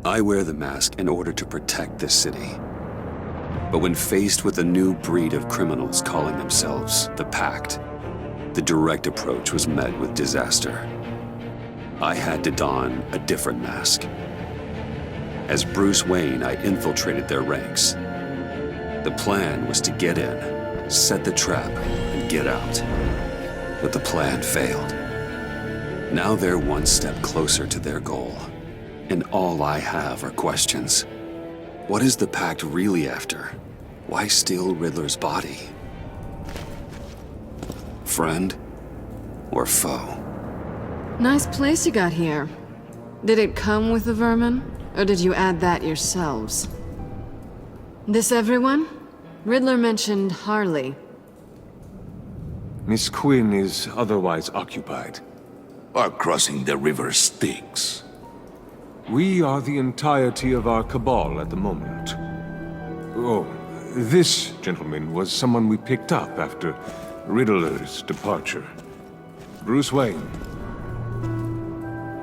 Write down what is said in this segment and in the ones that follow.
I wear the mask in order to protect this city. But when faced with a new breed of criminals calling themselves the Pact, the direct approach was met with disaster. I had to don a different mask. As Bruce Wayne, I infiltrated their ranks. The plan was to get in, set the trap, and get out. But the plan failed. Now they're one step closer to their goal. And all I have are questions. What is the Pact really after? Why steal Riddler's body? Friend or foe? Nice place you got here. Did it come with the vermin? Or did you add that yourselves? This everyone? Riddler mentioned Harley. Miss Quinn is otherwise occupied. Are crossing the river Styx. We are the entirety of our cabal at the moment. Oh, this gentleman was someone we picked up after Riddler's departure. Bruce Wayne.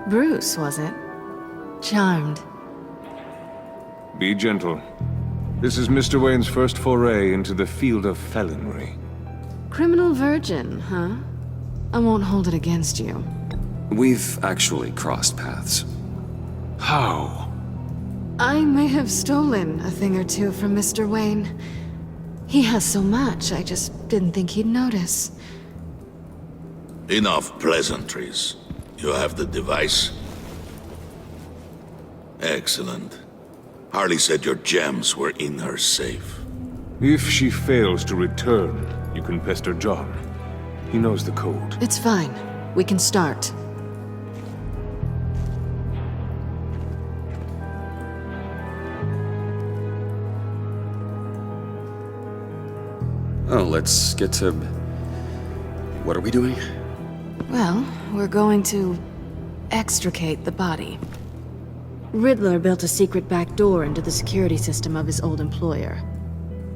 Bruce, was it? Charmed. Be gentle. This is Mr. Wayne's first foray into the field of felonry. Criminal virgin, huh? I won't hold it against you. We've actually crossed paths. How? I may have stolen a thing or two from Mr. Wayne. He has so much, I just didn't think he'd notice. Enough pleasantries. You have the device? Excellent. Harley said your gems were in her safe. If she fails to return, you can pester John. He knows the code. It's fine. We can start. Oh, let's get to... What are we doing? Well, we're going to extricate the body. Riddler built a secret back door into the security system of his old employer.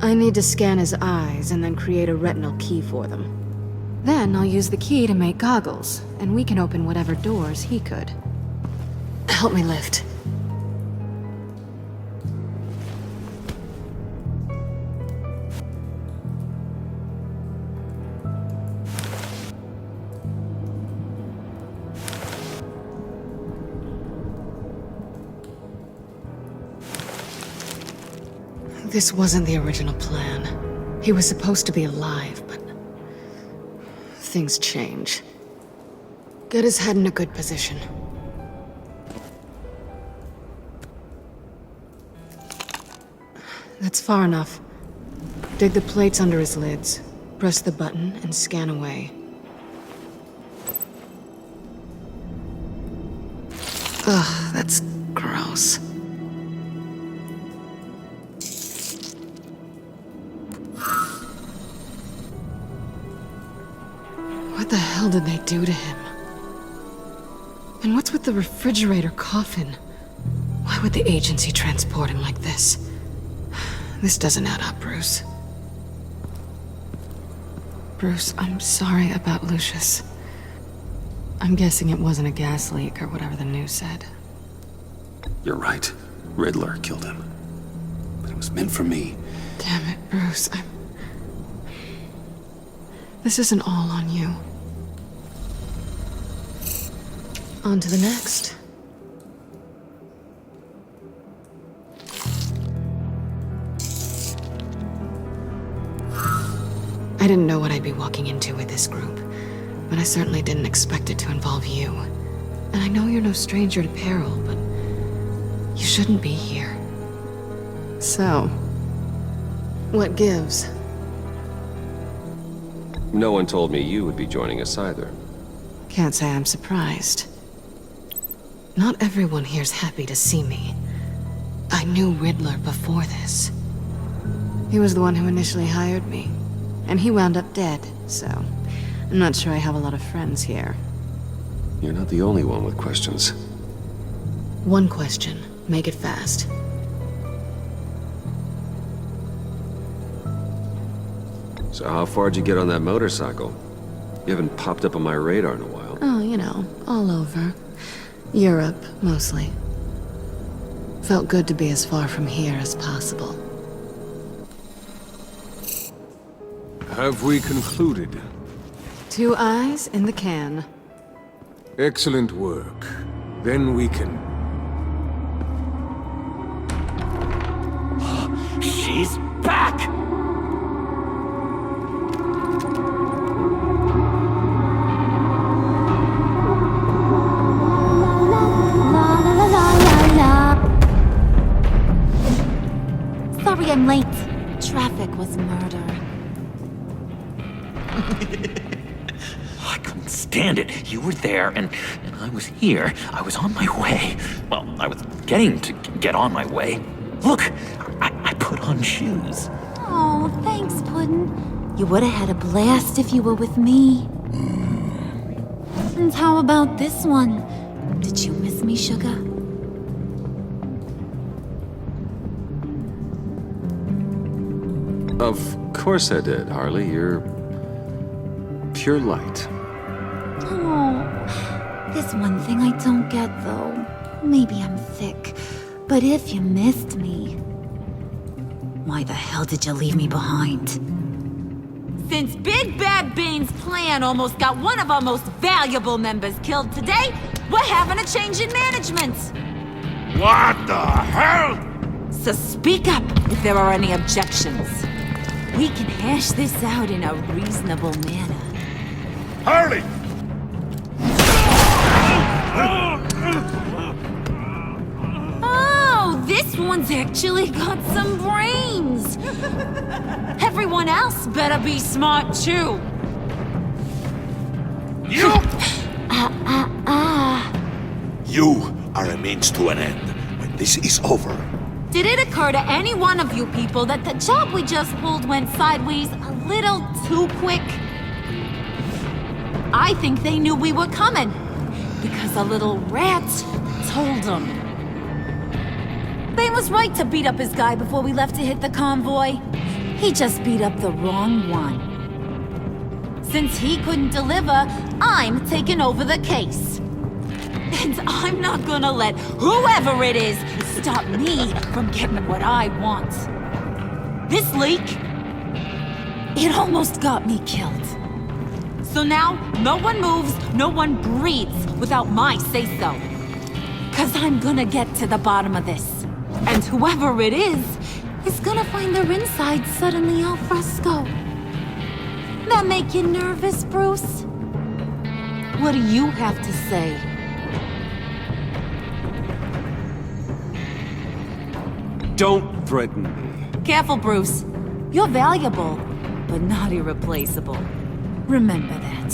I need to scan his eyes and then create a retinal key for them. Then I'll use the key to make goggles, and we can open whatever doors he could. Help me lift. This wasn't the original plan. He was supposed to be alive, but things change. Get his head in a good position. That's far enough. Dig the plates under his lids. Press the button and scan away. Ugh, that's gross. What the hell did they do to him? And what's with the refrigerator coffin? Why would the agency transport him like this? This doesn't add up, Bruce. Bruce, I'm sorry about Lucius. I'm guessing it wasn't a gas leak or whatever the news said. You're right. Riddler killed him. But it was meant for me. Damn it, Bruce. This isn't all on you. On to the next. I didn't know what I'd be walking into with this group, but I certainly didn't expect it to involve you. And I know you're no stranger to peril, but you shouldn't be here. So, what gives? No one told me you would be joining us either. Can't say I'm surprised. Not everyone here's happy to see me. I knew Riddler before this. He was the one who initially hired me. And he wound up dead, so I'm not sure I have a lot of friends here. You're not the only one with questions. One question. Make it fast. So how far'd you get on that motorcycle? You haven't popped up on my radar in a while. Oh, you know, all over. Europe, mostly. Felt good to be as far from here as possible. Have we concluded? 2 eyes in the can. Excellent work. Then we can... She's back! Sorry I'm late. Traffic was murder. I couldn't stand it. You were there, and I was here. I was on my way. Well, I was getting to get on my way. Look, I put on shoes. Oh, thanks, Puddin'. You would have had a blast if you were with me. And how about this one? Did you miss me, sugar? Of course I did, Harley. You're pure light. Oh, there's one thing I don't get, though. Maybe I'm thick, but if you missed me, why the hell did you leave me behind? Since Big Bad Bean's plan almost got one of our most valuable members killed today, we're having a change in management. What the hell? So speak up if there are any objections. We can hash this out in a reasonable manner. Harley! Oh, this one's actually got some brains. Everyone else better be smart too. You! You are a means to an end. When this is over, Did it occur to any one of you people that the job we just pulled went sideways a little too quick? I think they knew we were coming, because a little rat told them. They was right to beat up his guy before we left to hit the convoy. He just beat up the wrong one. Since he couldn't deliver, I'm taking over the case. And I'm not gonna let whoever it is stop me from getting what I want. This leak, it almost got me killed. So now, no one moves, no one breathes without my say-so. 'Cause I'm gonna get to the bottom of this. And whoever it is gonna find their insides suddenly al fresco. That make you nervous, Bruce? What do you have to say? Don't threaten me. Careful, Bruce. You're valuable, but not irreplaceable. Remember that.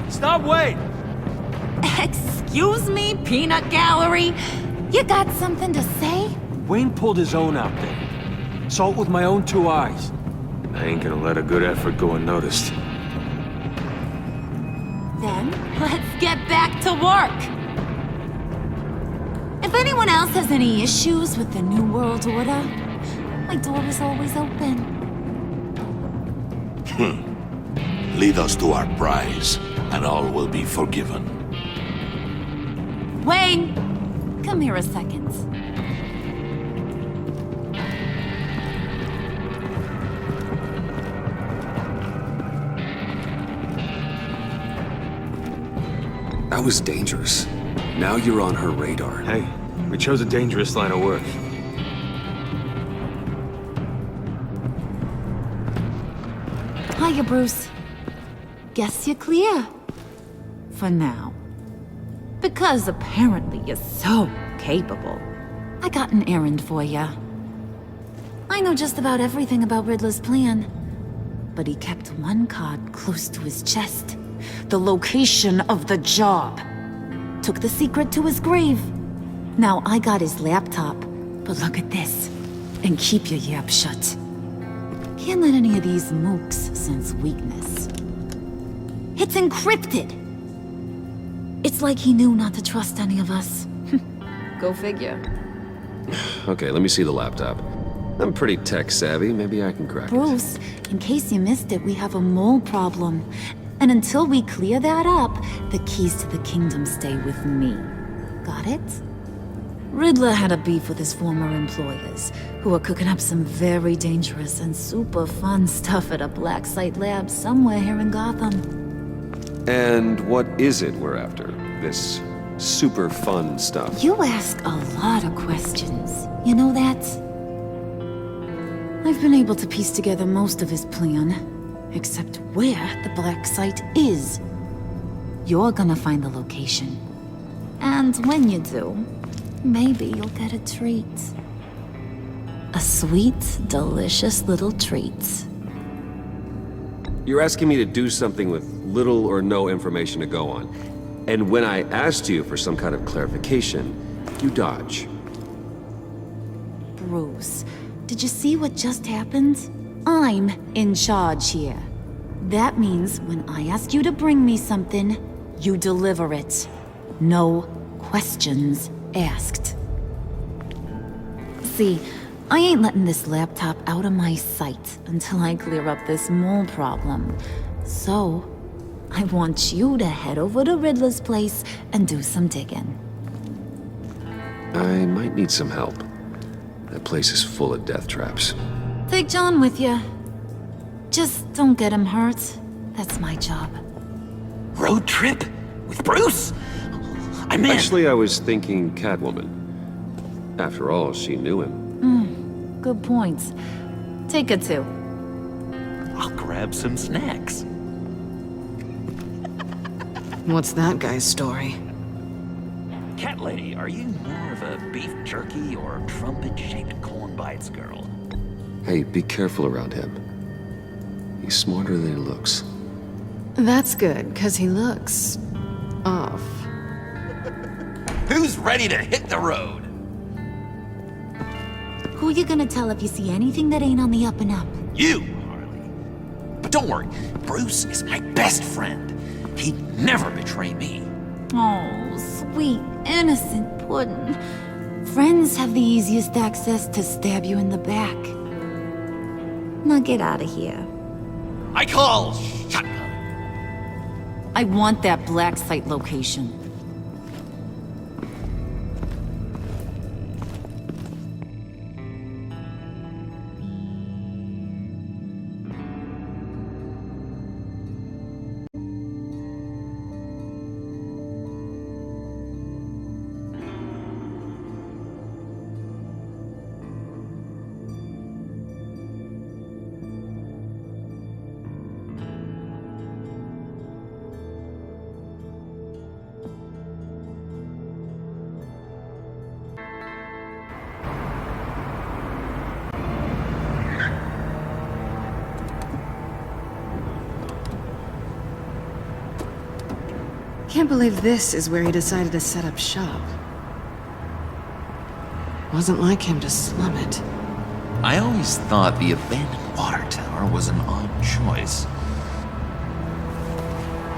Stop, wait! Excuse me, peanut gallery? You got something to say? Wayne pulled his own out there. Saw it with my own 2 eyes. I ain't gonna let a good effort go unnoticed. Then, let's get back to work. If anyone else has any issues with the New World Order, my door is always open. lead us to our prize, and all will be forgiven. Wayne, come here a second. That was dangerous. Now you're on her radar. Hey, we chose a dangerous line of work. Hiya, Bruce. Guess you're clear. For now. Because apparently you're so capable. I got an errand for ya. I know just about everything about Riddler's plan. But he kept one card close to his chest. The location of the job. Took the secret to his grave. Now I got his laptop. But look at this. And keep your yap shut. Can't let any of these mooks sense weakness. It's encrypted! It's like he knew not to trust any of us. Go figure. Okay, let me see the laptop. I'm pretty tech savvy. Maybe I can crack it. Bruce, in case you missed it, we have a mole problem. And until we clear that up, the keys to the kingdom stay with me. Got it? Riddler had a beef with his former employers, who were cooking up some very dangerous and super fun stuff at a black site lab somewhere here in Gotham. And what is it we're after? This super fun stuff? You ask a lot of questions. You know that? I've been able to piece together most of his plan, except where the black site is. You're gonna find the location. And when you do, maybe you'll get a treat. A sweet, delicious little treat. You're asking me to do something with little or no information to go on. And when I asked you for some kind of clarification, you dodge. Bruce, did you see what just happened? I'm in charge here. That means when I ask you to bring me something, you deliver it. No questions asked. See, I ain't letting this laptop out of my sight until I clear up this mole problem. So, I want you to head over to Riddler's place and do some digging. I might need some help. That place is full of death traps. Take John with you. Just don't get him hurt. That's my job. Road trip? With Bruce? I'm in. Actually, I was thinking Catwoman. After all, she knew him. Good points. Take her too. I'll grab some snacks. What's that guy's story? Cat lady, are you more of a beef jerky or trumpet-shaped corn bites girl? Hey, be careful around him. He's smarter than he looks. That's good, because he looks... off. Who's ready to hit the road? Who you gonna tell if you see anything that ain't on the up and up? You, Harley. But don't worry, Bruce is my best friend. He'd never betray me. Oh, sweet, innocent Puddin'. Friends have the easiest access to stab you in the back. Now get out of here. I call shotgun. I want that black site location. Can't believe this is where he decided to set up shop. Wasn't like him to slum it. I always thought the abandoned water tower was an odd choice.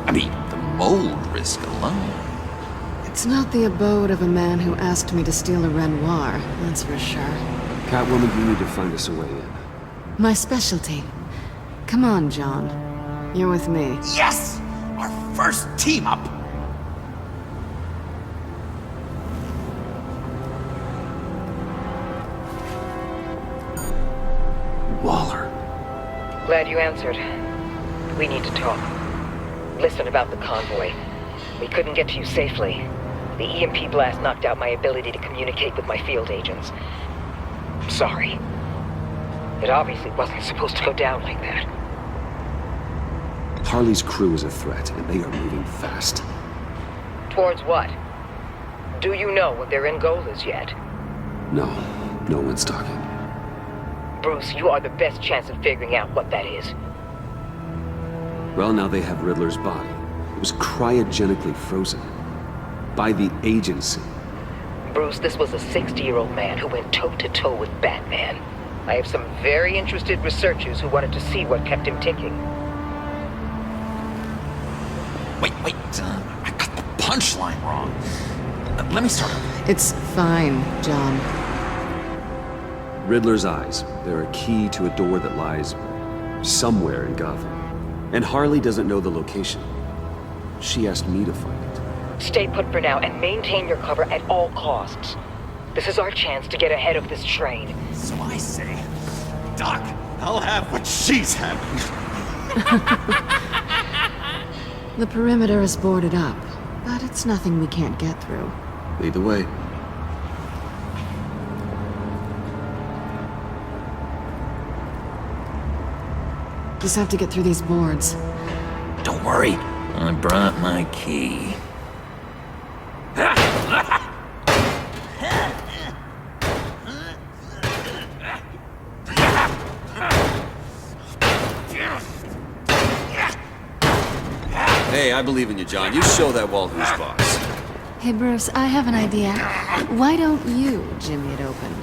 I mean, the mold risk alone. It's not the abode of a man who asked me to steal a Renoir, that's for sure. Catwoman, you need to find us a way in. My specialty. Come on, John. You're with me. Yes! Our first team up! Waller. Glad you answered. We need to talk. Listen about the convoy. We couldn't get to you safely. The EMP blast knocked out my ability to communicate with my field agents. Sorry. It obviously wasn't supposed to go down like that. Harley's crew is a threat, and they are moving fast. Towards what? Do you know what their end goal is yet? No, no one's talking. Bruce, you are the best chance of figuring out what that is. Well, now they have Riddler's body. It was cryogenically frozen. By the agency. Bruce, this was a 60-year-old man who went toe-to-toe with Batman. I have some very interested researchers who wanted to see what kept him ticking. Wait, I got the punchline wrong. Let me start over. It's fine, John. Riddler's eyes. They're a key to a door that lies somewhere in Gotham. And Harley doesn't know the location. She asked me to find it. Stay put for now and maintain your cover at all costs. This is our chance to get ahead of this train. So I say, Doc, I'll have what she's having. The perimeter is boarded up, but it's nothing we can't get through. Lead the way. Just have to get through these boards. Don't worry, I brought my key. Hey, I believe in you, John. You show that wall who's boss. Hey, Bruce, I have an idea. Why don't you jimmy it open?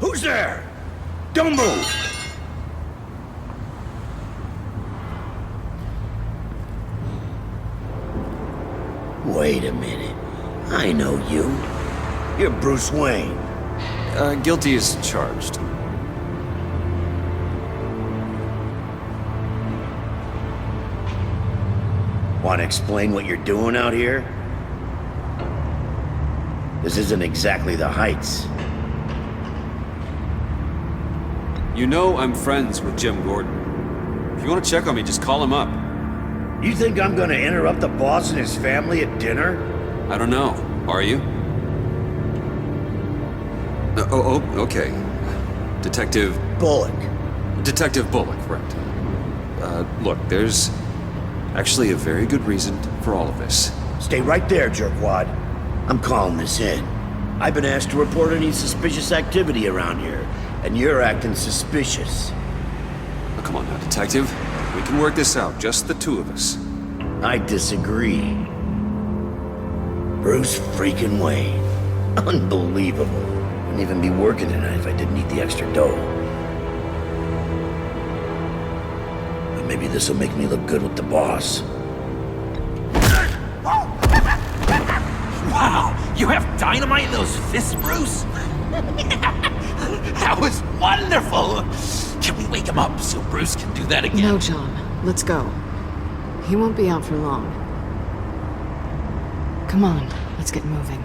Who's there? Don't move! Wait a minute. I know you. You're Bruce Wayne. Guilty as charged. Want to explain what you're doing out here? This isn't exactly the Heights. You know I'm friends with Jim Gordon. If you want to check on me, just call him up. You think I'm gonna interrupt the boss and his family at dinner? I don't know. Are you? Okay. Detective... Bullock. Detective Bullock, right. Look, there's actually a very good reason for all of this. Stay right there, jerkwad. I'm calling this in. I've been asked to report any suspicious activity around here, and you're acting suspicious. Oh, come on now, Detective. We can work this out, just the two of us. I disagree. Bruce freaking Wayne. Unbelievable. Wouldn't even be working tonight if I didn't need the extra dough. But maybe this will make me look good with the boss. Wow, you have dynamite in those fists, Bruce? That was wonderful! Can we wake him up so Bruce can do that again? No, John. Let's go. He won't be out for long. Come on, let's get moving.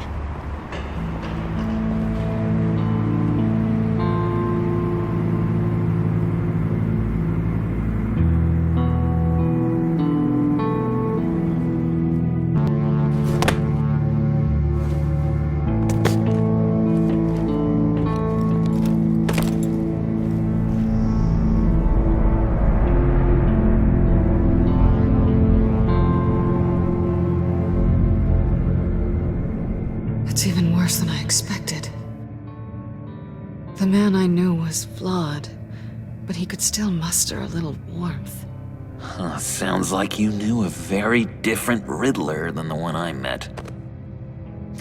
It's even worse than I expected. The man I knew was flawed, but he could still muster a little warmth. Huh, sounds like you knew a very different Riddler than the one I met.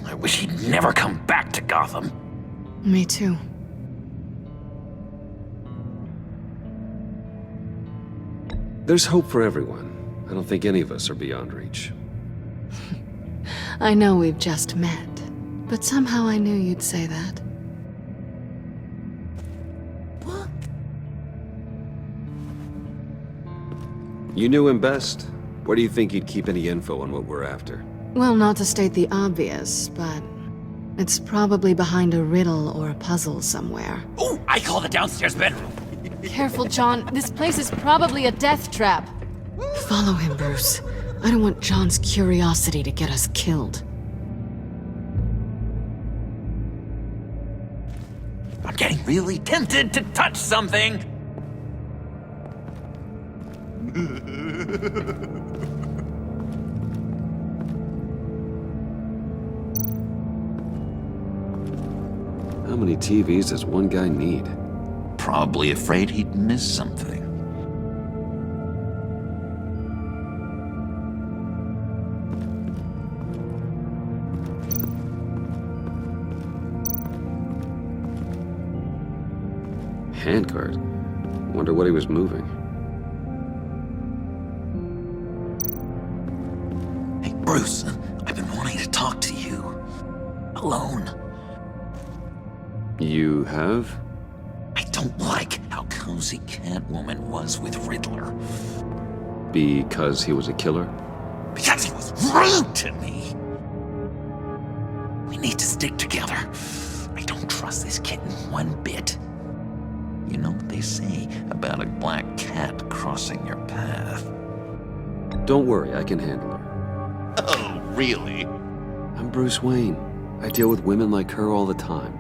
I wish he'd never come back to Gotham. Me too. There's hope for everyone. I don't think any of us are beyond reach. I know we've just met, but somehow I knew you'd say that. What? You knew him best. Where do you think he'd keep any info on what we're after? Well, not to state the obvious, but it's probably behind a riddle or a puzzle somewhere. Oh, I call the downstairs bedroom. Careful, John. This place is probably a death trap. Follow him, Bruce. I don't want John's curiosity to get us killed. I'm getting really tempted to touch something. How many TVs does one guy need? Probably afraid he'd miss something. Handguard? Wonder what he was moving. Hey, Bruce, I've been wanting to talk to you. Alone. You have? I don't like how cozy Catwoman was with Riddler. Because he was a killer? Because he was rude to me. We need to stick together. I don't trust this kitten one bit. You know what they say about a black cat crossing your path? Don't worry, I can handle her. Oh, really? I'm Bruce Wayne. I deal with women like her all the time.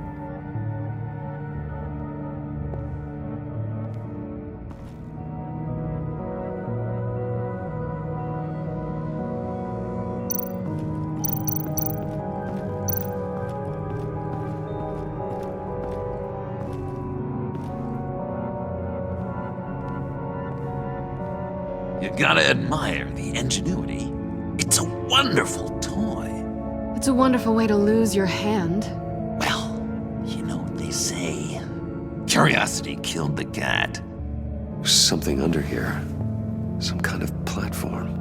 You gotta admire the ingenuity. It's a wonderful toy. It's a wonderful way to lose your hand. Well, you know what they say. Curiosity killed the cat. There's something under here. Some kind of platform.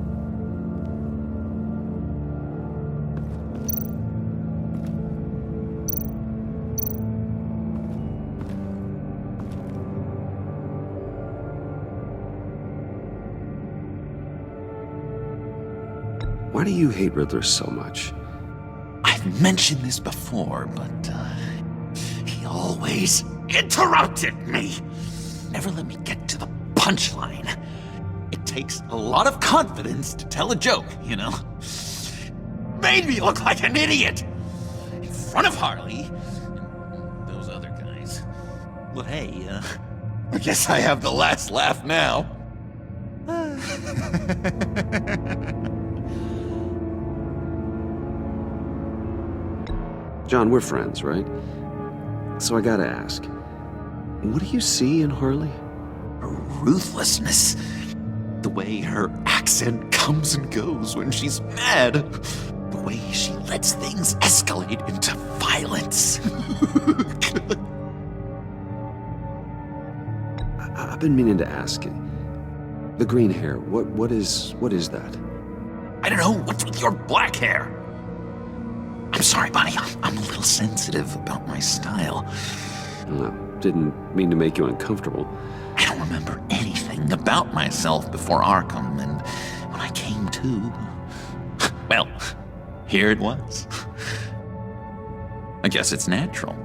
Why do you hate Riddler so much? I've mentioned this before, but he always interrupted me. Never let me get to the punchline. It takes a lot of confidence to tell a joke, you know? Made me look like an idiot in front of Harley and those other guys. Well, hey, I guess I have the last laugh now. John, we're friends, right? So I gotta ask, what do you see in Harley? Her ruthlessness. The way her accent comes and goes when she's mad. The way she lets things escalate into violence. I've been meaning to ask you. The green hair, what is that? I don't know, what's with your black hair? I'm sorry, buddy, I'm a little sensitive about my style. Well, didn't mean to make you uncomfortable. I don't remember anything about myself before Arkham, and when I came to, well, here it was. I guess it's natural.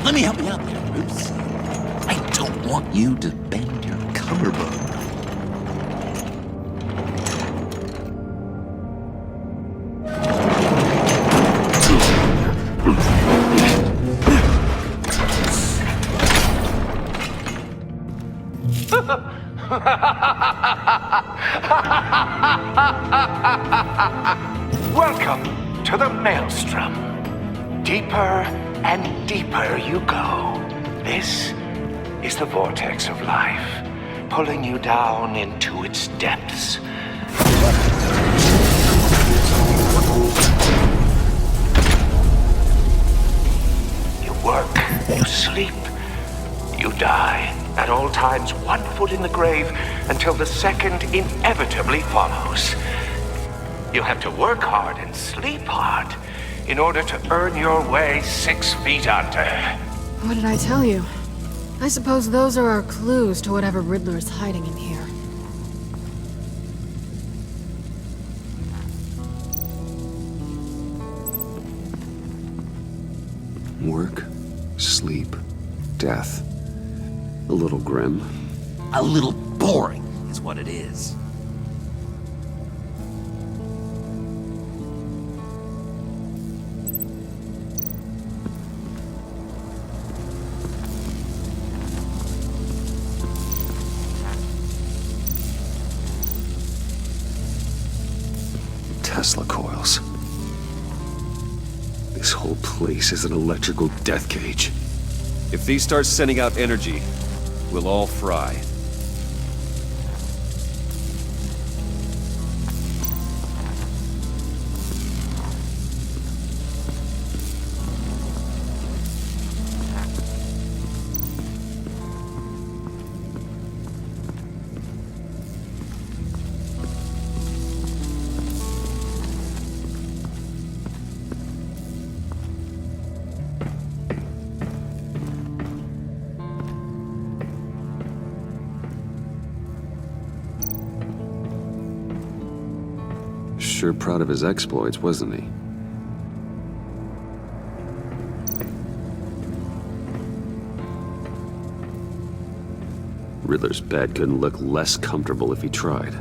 Let me help you out there, Bruce. I don't want you to bend your collarbone. Welcome to the Maelstrom. Deeper and deeper you go. This is the vortex of life, pulling you down into its depths. You work, you sleep, you die. At all times, 1 foot in the grave until the second inevitably follows. You have to work hard and sleep hard in order to earn your way 6 feet under. What did I tell you? I suppose those are our clues to whatever Riddler is hiding in here. Work, sleep, death. A little grim. A little boring is what it is. Tesla coils. This whole place is an electrical death cage. If these start sending out energy, we'll all fry. Sure proud of his exploits, wasn't he? Riddler's bed couldn't look less comfortable if he tried.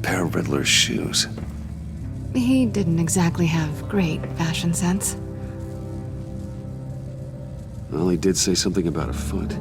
Pair of Riddler's shoes. He didn't exactly have great fashion sense. Well, he did say something about a foot.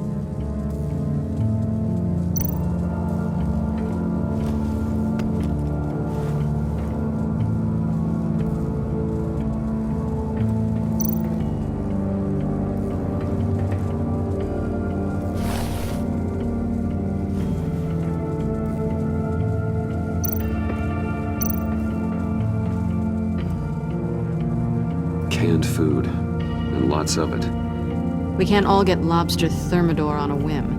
Canned food, and lots of it. We can't all get lobster thermidor on a whim.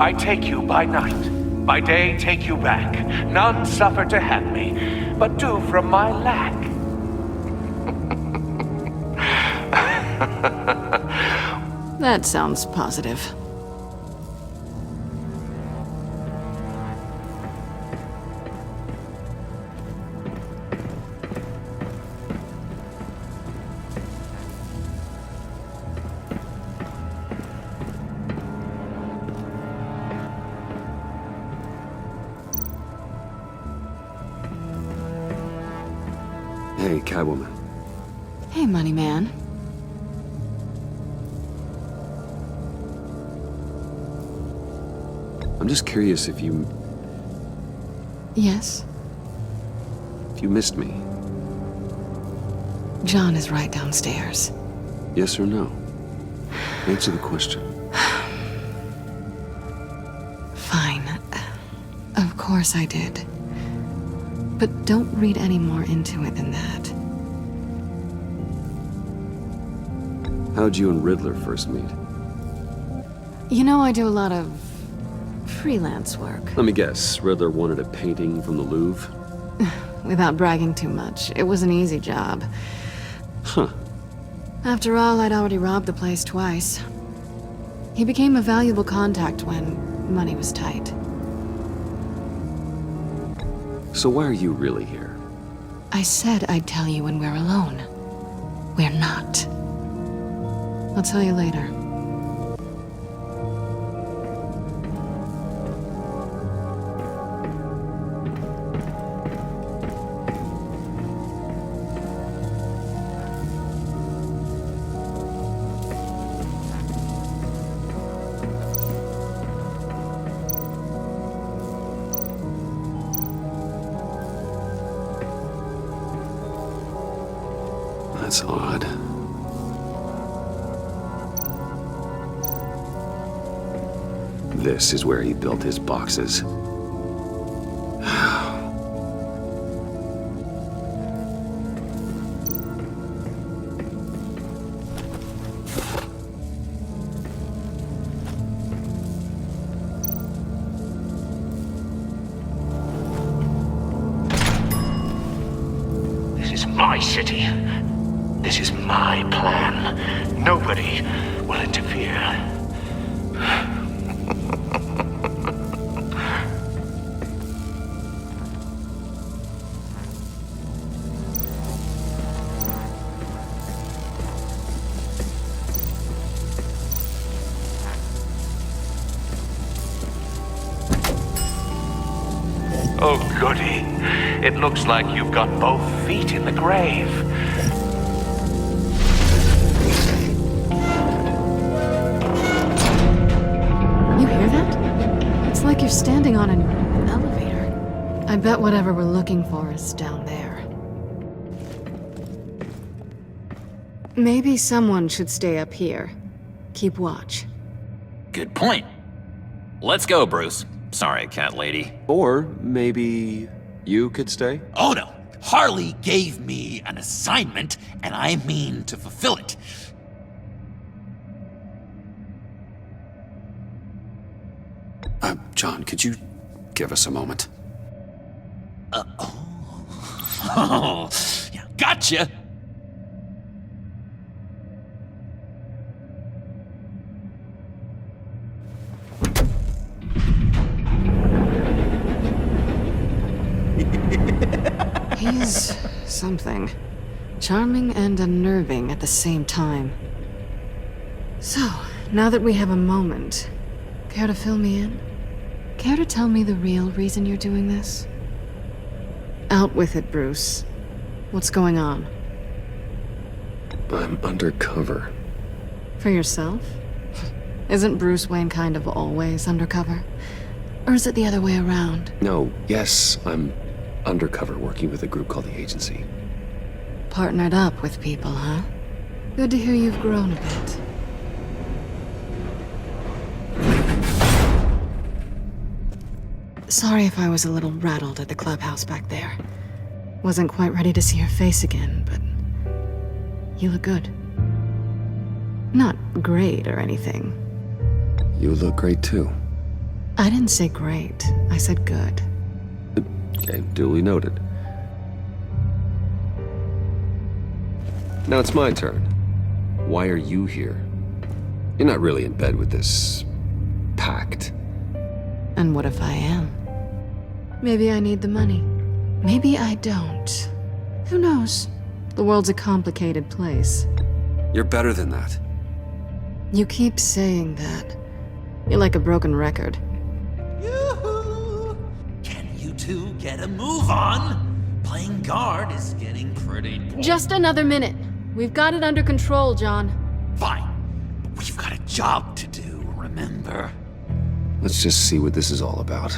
I take you by night, by day take you back. None suffer to have me, but do from my lack. That sounds positive. Hey, Catwoman. Hey, Money Man. I'm just curious if you Yes? missed me. John is right downstairs. Yes or no? Answer the question. Fine. Of course I did. But don't read any more into it than that. How'd you and Riddler first meet? You know, I do a lot of freelance work. Let me guess, Riddler wanted a painting from the Louvre? Without bragging too much, it was an easy job. Huh. After all, I'd already robbed the place twice. He became a valuable contact when money was tight. So why are you really here? I said I'd tell you when we're alone. We're not. I'll tell you later. That's odd. This is where he built his boxes. This is my city. This is my plan. Nobody will interfere. Oh, goody. It looks like you've got both feet in the grave. you're standing on an elevator. I bet whatever we're looking for is down there. Maybe someone should stay up here. Keep watch. Good point. Let's go, Bruce. Sorry, cat lady. Or maybe you could stay? Oh no! Harley gave me an assignment, and I mean to fulfill it. John, could you give us a moment? Oh, yeah, gotcha! He's something. Charming and unnerving at the same time. So, now that we have a moment, care to fill me in? Care to tell me the real reason you're doing this? Out with it, Bruce. What's going on? I'm undercover. For yourself? Isn't Bruce Wayne kind of always undercover? Or is it the other way around? No, yes, I'm undercover working with a group called the Agency. Partnered up with people, huh? Good to hear you've grown a bit. Sorry if I was a little rattled at the clubhouse back there. Wasn't quite ready to see your face again, but you look good. Not great or anything. You look great too. I didn't say great. I said good. Okay, duly noted. Now it's my turn. Why are you here? You're not really in bed with this pact. And what if I am? Maybe I need the money. Maybe I don't. Who knows? The world's a complicated place. You're better than that. You keep saying that. You're like a broken record. Yoo-hoo! Can you two get a move on? Playing guard is getting pretty boring. Just another minute. We've got it under control, John. Fine. But we've got a job to do, remember? Let's just see what this is all about.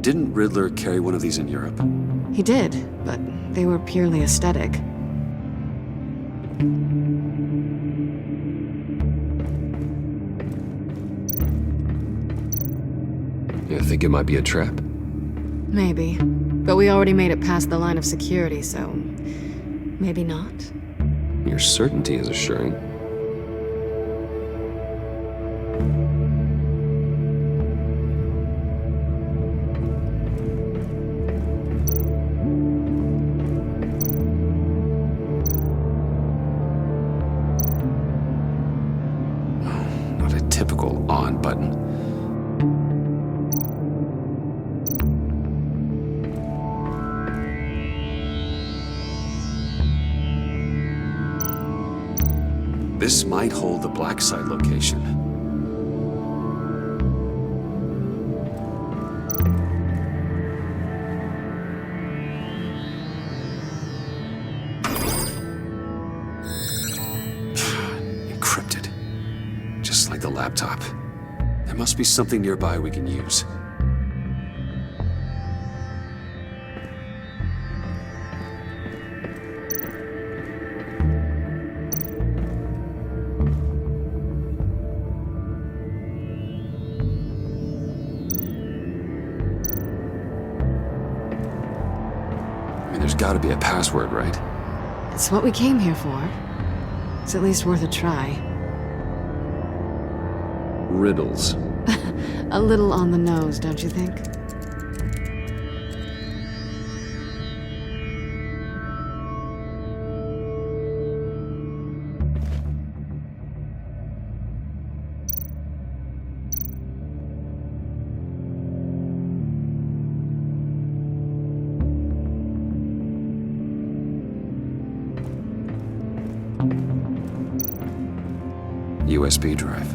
Didn't Riddler carry one of these in Europe? He did, but they were purely aesthetic. You think it might be a trap? Maybe. But we already made it past the line of security, so maybe not. Your certainty is assuring. Not a typical on button. This might hold the black site location. Encrypted. Just like the laptop. There must be something nearby we can use. There's gotta be a password, right? It's what we came here for. It's at least worth a try. Riddles. A little on the nose, don't you think? USB drive.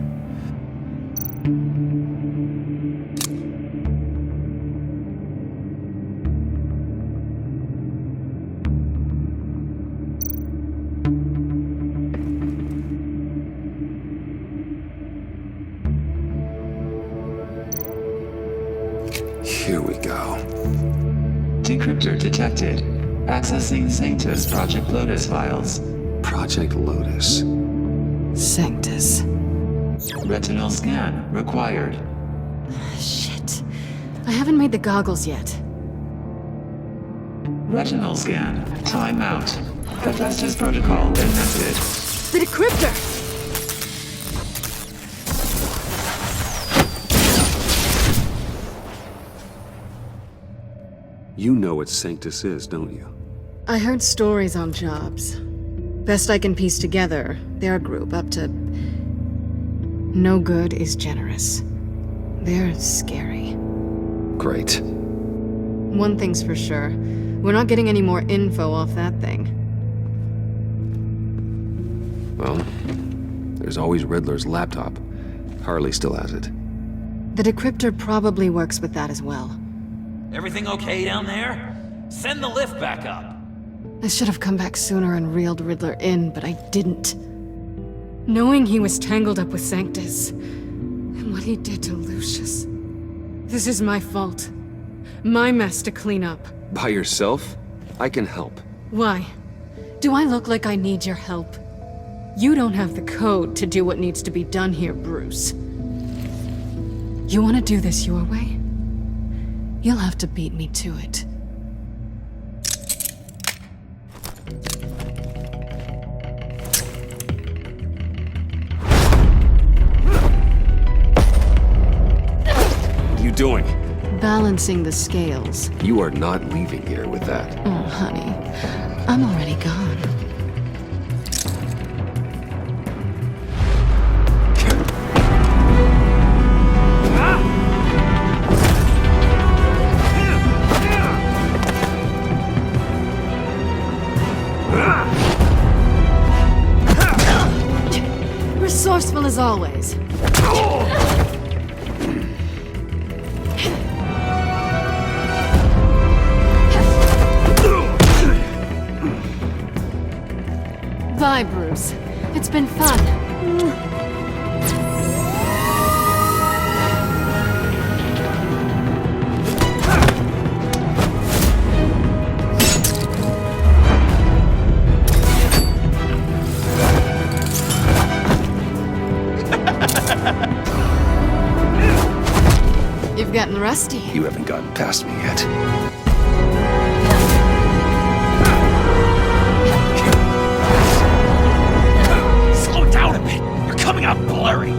Decryptor detected. Accessing Sanctus Project Lotus files. Project Lotus. Sanctus. Retinal scan required. Shit. I haven't made the goggles yet. Retinal scan. Timeout. Hephaestus protocol invented. The decryptor! You know what Sanctus is, don't you? I heard stories on jobs. Best I can piece together, they're a group up to... No good is generous. They're scary. Great. One thing's for sure. We're not getting any more info off that thing. Well, there's always Riddler's laptop. Harley still has it. The decryptor probably works with that as well. Everything okay down there? Send the lift back up. I should have come back sooner and reeled Riddler in, but I didn't. Knowing he was tangled up with Sanctus, and what he did to Lucius. This is my fault. My mess to clean up. By yourself? I can help. Why? Do I look like I need your help? You don't have the code to do what needs to be done here, Bruce. You want to do this your way? You'll have to beat me to it. What are you doing? Balancing the scales. You are not leaving here with that. Oh, honey. I'm already gone. Resourceful as always. Bye, Bruce. It's been fun. You've gotten rusty. You haven't gotten past me yet. Slow down a bit. You're coming out blurry.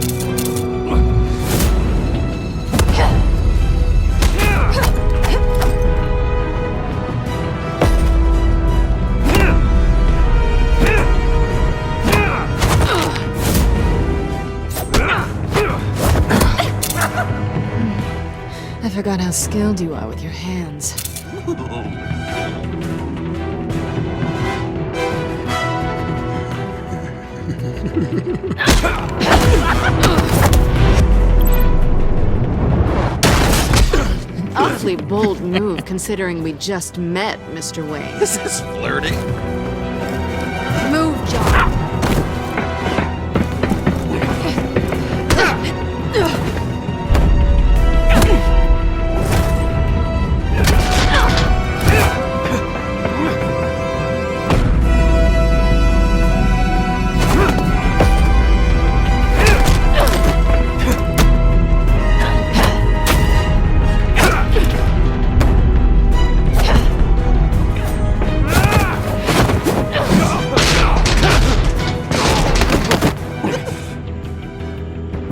I forgot how skilled you are with your hands. An awfully bold move considering we just met, Mr. Wayne. This is flirting. Move, John.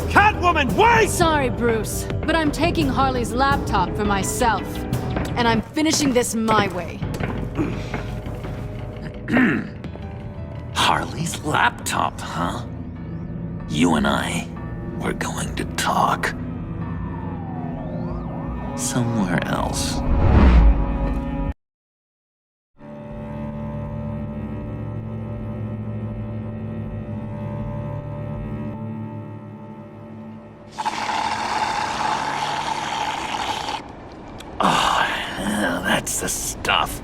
CATWOMAN, wait! Sorry, Bruce, but I'm taking Harley's laptop for myself. And I'm finishing this my way. Harley's laptop, huh? You and I, we're going to talk. Somewhere else. That's the stuff.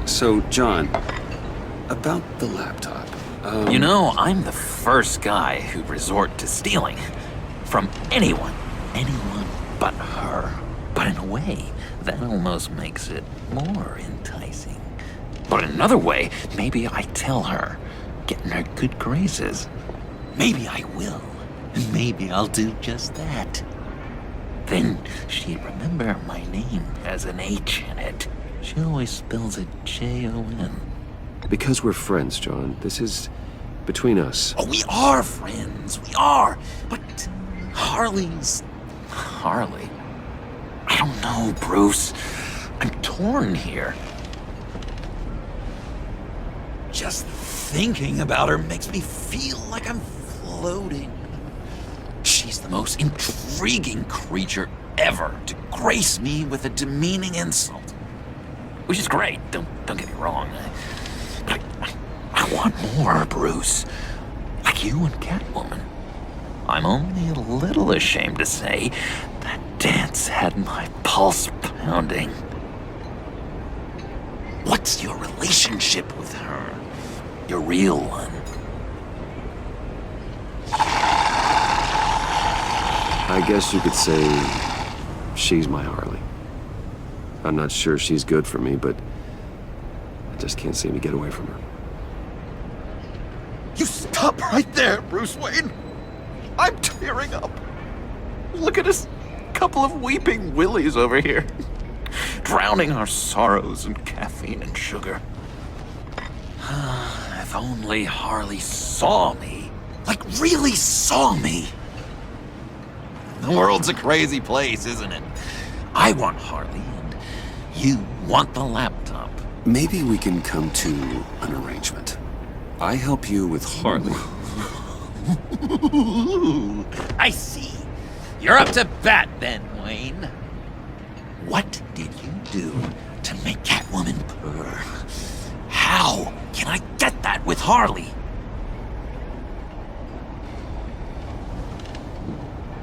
So, John, about the laptop. You know, I'm the first guy who'd resort to stealing. From anyone, anyone but her. But in a way, that almost makes it more enticing. But in another way, maybe I tell her, get in her good graces. Maybe I will. And maybe I'll do just that. Then she'd remember my name has an H in it. She always spells it Jon. Because we're friends, John. This is between us. Oh, we are friends. We are. But Harley's... Harley? I don't know, Bruce. I'm torn here. Just thinking about her makes me feel like I'm floating. She's the most intriguing creature ever to grace me with a demeaning insult. Which is great, don't get me wrong. But I want more, Bruce. Like you and Catwoman. I'm only a little ashamed to say that dance had my pulse pounding. What's your relationship with her? Your real one? I guess you could say she's my Harley. I'm not sure she's good for me, but I just can't seem to get away from her. You stop right there, Bruce Wayne! I'm tearing up. Look at us, couple of weeping willies over here. Drowning our sorrows in caffeine and sugar. If only Harley saw me. Like, really saw me. The world's a crazy place, isn't it? I want Harley, and you want the laptop. Maybe we can come to an arrangement. I help you with Harley. I see. You're up to bat then, Wayne. What did you do to make Catwoman purr? How can I get that with Harley?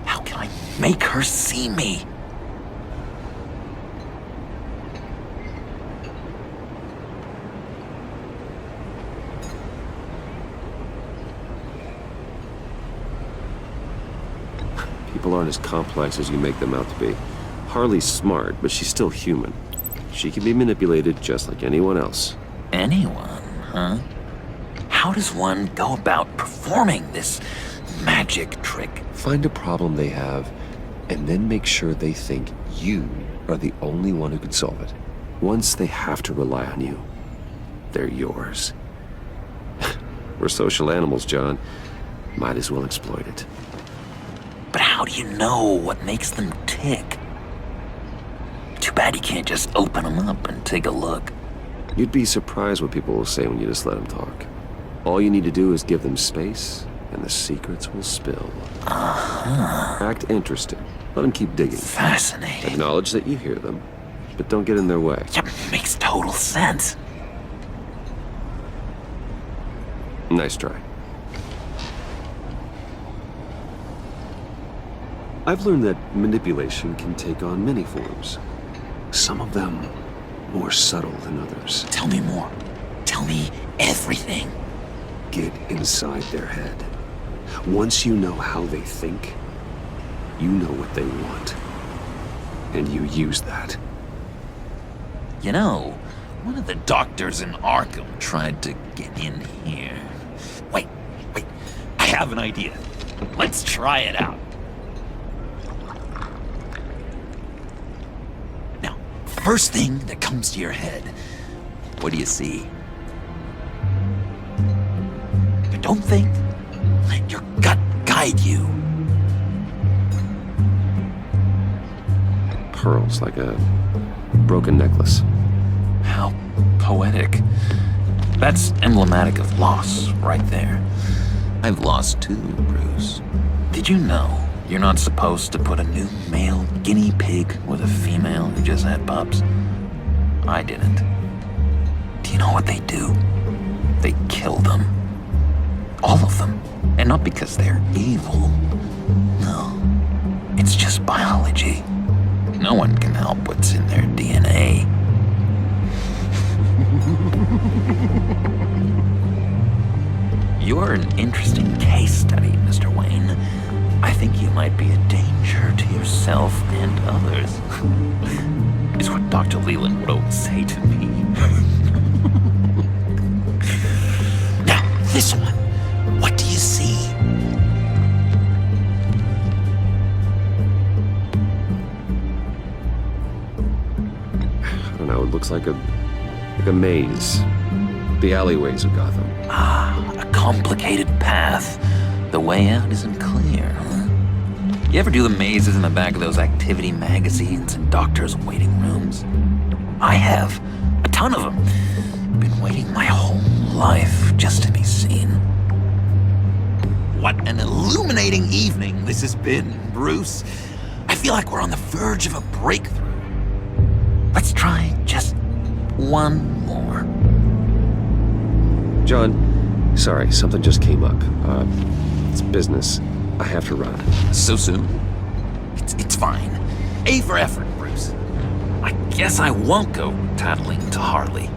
How can I make her see me? People aren't as complex as you make them out to be. Harley's smart, but she's still human. She can be manipulated just like anyone else. Anyone, huh? How does one go about performing this magic trick? Find a problem they have, and then make sure they think you are the only one who can solve it. Once they have to rely on you, they're yours. We're social animals, John. Might as well exploit it. But how do you know what makes them tick? Too bad you can't just open them up and take a look. You'd be surprised what people will say when you just let them talk. All you need to do is give them space, and the secrets will spill. Act interested. Let them keep digging. Fascinating. Acknowledge that you hear them, but don't get in their way. Yeah, makes total sense. Nice try. I've learned that manipulation can take on many forms. Some of them more subtle than others. Tell me more. Tell me everything. Get inside their head. Once you know how they think, you know what they want. And you use that. You know, one of the doctors in Arkham tried to get in here. Wait. I have an idea. Let's try it out. Now, first thing that comes to your head, what do you see? But don't think. Let your gut guide you. Pearls, like a broken necklace. How poetic. That's emblematic of loss, right there. I've lost too, Bruce. Did you know you're not supposed to put a new male guinea pig with a female who just had pups? I didn't. Do you know what they do? They kill them. All of them. And not because they're evil. No. It's just biology. No one can help what's in their DNA. You're an interesting case study, Mr. Wayne. I think you might be a danger to yourself. and others, is what Dr. Leland would always say to me. Now, this one, what do you see? I don't know, it looks like a maze. The alleyways of Gotham. Ah, a complicated path. The way out isn't clear, huh? You ever do the mazes in the back of those activity magazines and doctors' waiting rooms? I have. A ton of them. Been waiting my whole life just to be seen. What an illuminating evening this has been, Bruce. I feel like we're on the verge of a breakthrough. Let's try just one more. John, sorry, something just came up. It's business. I have to run. So soon? It's fine. A for effort, Bruce. I guess I won't go tattling to Harley.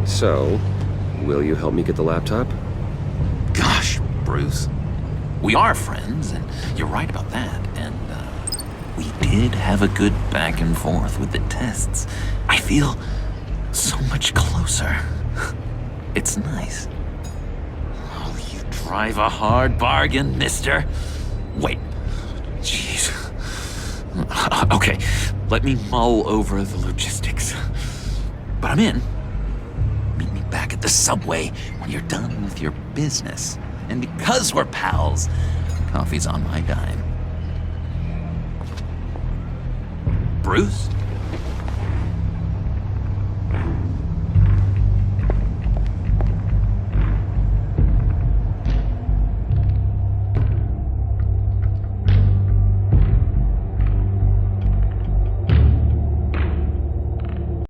So, will you help me get the laptop? Gosh, Bruce. We are friends, and you're right about that. And, we did have a good back and forth with the tests. I feel so much closer. It's nice. Oh, you drive a hard bargain, mister. Wait. Jeez. Okay, let me mull over the logistics. But I'm in. Meet me back at the subway when you're done with your business. And because we're pals, coffee's on my dime. Bruce?